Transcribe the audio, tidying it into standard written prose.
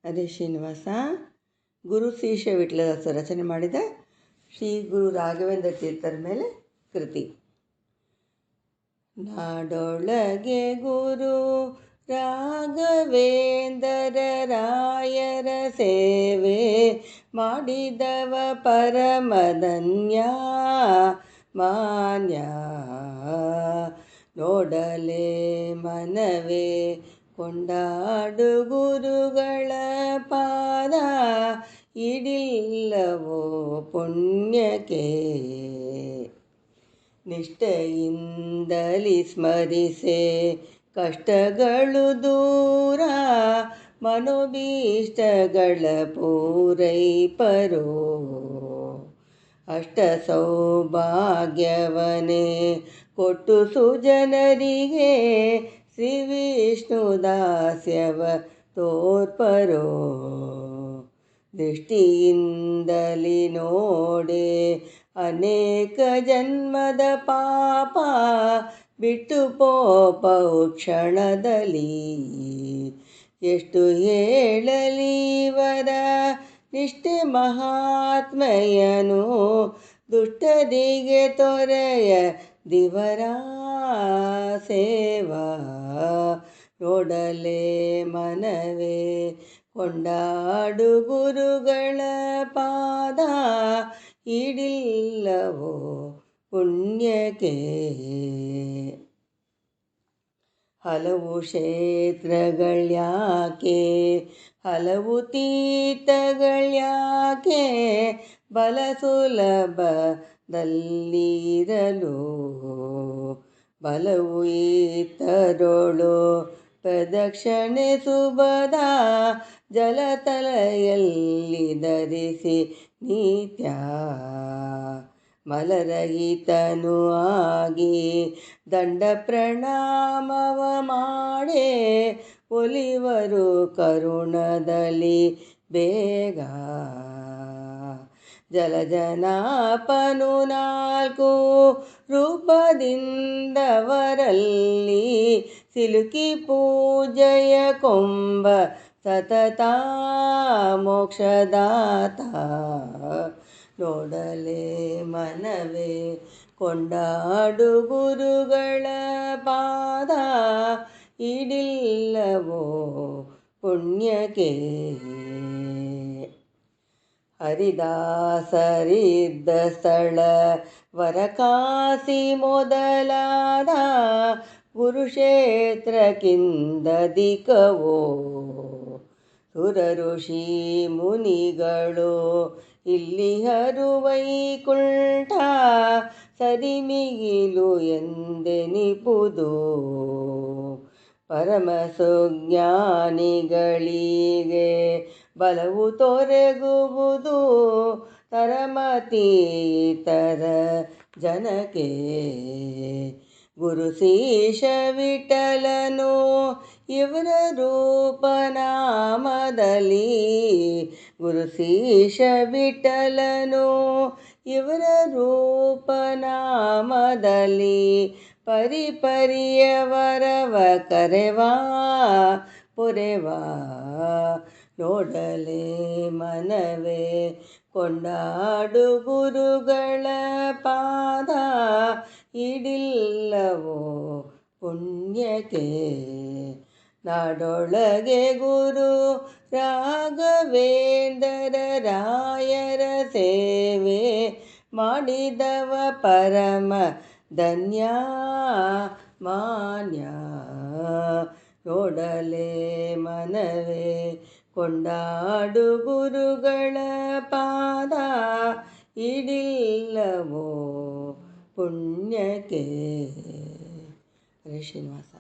ಅದೇ ಶ್ರೀನಿವಾಸ ಗುರು ಶಿಷ್ಯ ವಿಠಲದಾಸ ರಚನೆ ಮಾಡಿದ ಶ್ರೀ ಗುರು ರಾಘವೇಂದ್ರ ತೀರ್ಥರ ಮೇಲೆ ಕೃತಿ. ನಾಡೊಳಗೆ ಗುರು ರಾಘವೇಂದ್ರ ರಾಯರ ಸೇವೆ ಮಾಡಿದವ ಪರಮಧನ್ಯ ಮಾನ್ಯ. ನೋಡಲೇ ಮನವೇ ಕೊಂಡಾಡು ಗುರುಗಳ ಪಾದ, ಇಡಿಲ್ಲವೋ ಪುಣ್ಯಕ್ಕೆ. ನಿಷ್ಠೆಯಿಂದಲಿ ಸ್ಮರಿಸೆ ಕಷ್ಟಗಳು ದೂರ, ಮನೋಭೀಷ್ಟಗಳ ಪೂರೈಪರೋ. ಅಷ್ಟ ಸೌಭಾಗ್ಯವನೇ ಕೊಟ್ಟು ಸುಜನರಿಗೆ, ಶ್ರೀ ವಿಷ್ಣು ದಾಸ್ಯವ ತೋರ್ಪರೋ. ದೃಷ್ಟಿಯಿಂದಲಿ ನೋಡೆ ಅನೇಕ ಜನ್ಮದ ಪಾಪ, ಬಿಟ್ಟು ಪೋಪವು ಕ್ಷಣದಲ್ಲಿ. ಎಷ್ಟು ಹೇಳಲಿವರ ನಿಷ್ಠೆ ಮಹಾತ್ಮೆಯನು, ದುಷ್ಟರಿಗೆ ತೊರೆಯ ದಿವರ ಸೇವಾ. ನೋಡಲೇ ಮನವೇ ಕೊಂಡಾಡು ಗುರುಗಳ ಪಾದ, ಇಡಿಲ್ಲವೋ ಪುಣ್ಯಕ್ಕೆ. ಹಲವು ಕ್ಷೇತ್ರಗಳ್ಯಾಕೆ, ಹಲವು ತೀರ್ಥಗಳ್ಯಾಕೆ, ಬಲ ಸುಲಭದಲ್ಲಿರಲು. ಬಲವು ಇತರೊಳು ಪ್ರದಕ್ಷಿಣೆ ಸುಬದ, ಜಲತಲೆಯಲ್ಲಿ ಧರಿಸಿ ನಿತ್ಯ. ಮಲರಹಿತನು ಆಗಿ ದಂಡ ಪ್ರಣಾಮವ ಮಾಡೇ, ಒಲಿವರು ಕರುಣದಲ್ಲಿ ಬೇಗ. ಜಲಜನಾಪನು ನಾಲ್ಕು ರೂಪದಿಂದವರಲ್ಲಿ, ಸಿಲುಕಿ ಪೂಜೆಯ ಕೊಂಬ ಸತತ ಮೋಕ್ಷದಾತ. ನೋಡಲೇ ಮನವೇ ಕೊಂಡಾಡು ಗುರುಗಳ ಪಾದ, ಇಡಿಲ್ಲವೋ ಪುಣ್ಯಕ್ಕೆ. ಹರಿದಾಸರಿದ್ದ ಸ್ಥಳ ವರಕಾಸಿ ಮೊದಲಾದ, ಕುರುಕ್ಷೇತ್ರಕ್ಕಿಂದಧಿಕವೋ. ಸುರ ಋಷಿ ಮುನಿಗಳು ಇಲ್ಲಿಹರು ವೈಕುಂಠ, ಸರಿಮಿಗಿಲು ಎಂದೆನಿಪುದು. ಪರಮ ಸುಜ್ಞಾನಿಗಳಿಗೆ ಬಲವು ತೊರೆಗುವುದು, ತರಮತೀತರ ಜನಕ್ಕೆ. ಗುರು ಶಿಷ್ಯ ವಿಠಲನು ಇವರ ರೂಪನಾಮದಲ್ಲಿ, ಗುರು ಶಿಷ್ಯ ವಿಠಲನು ಇವರ ರೂಪನಾಮದಲ್ಲಿ, ಪರಿಪರಿಯ ವರವ ಕರೆವಾ ಪೊರೆವಾ. ನೋಡಲೇ ಮನವೇ ಕೊಂಡಾಡು ಗುರುಗಳ ಪಾದ, ಇಡಿಲ್ಲವೋ ಪುಣ್ಯಕ್ಕೆ. ನಾಡೊಳಗೆ ಗುರು ರಾಘವೇಂದ್ರ ರಾಯರ ಸೇವೆ ಮಾಡಿದವ ಪರಮ ಧನ್ಯ ಮಾನ್ಯ. ನೋಡಲೇ ಮನವೇ ಕೊಂಡಾಡು ಗುರುಗಳ ಪಾದ, ಇಡಿಲ್ಲವೋ ಪುಣ್ಯಕ್ಕೆ. ಹರೇ ಶ್ರೀನಿವಾಸ.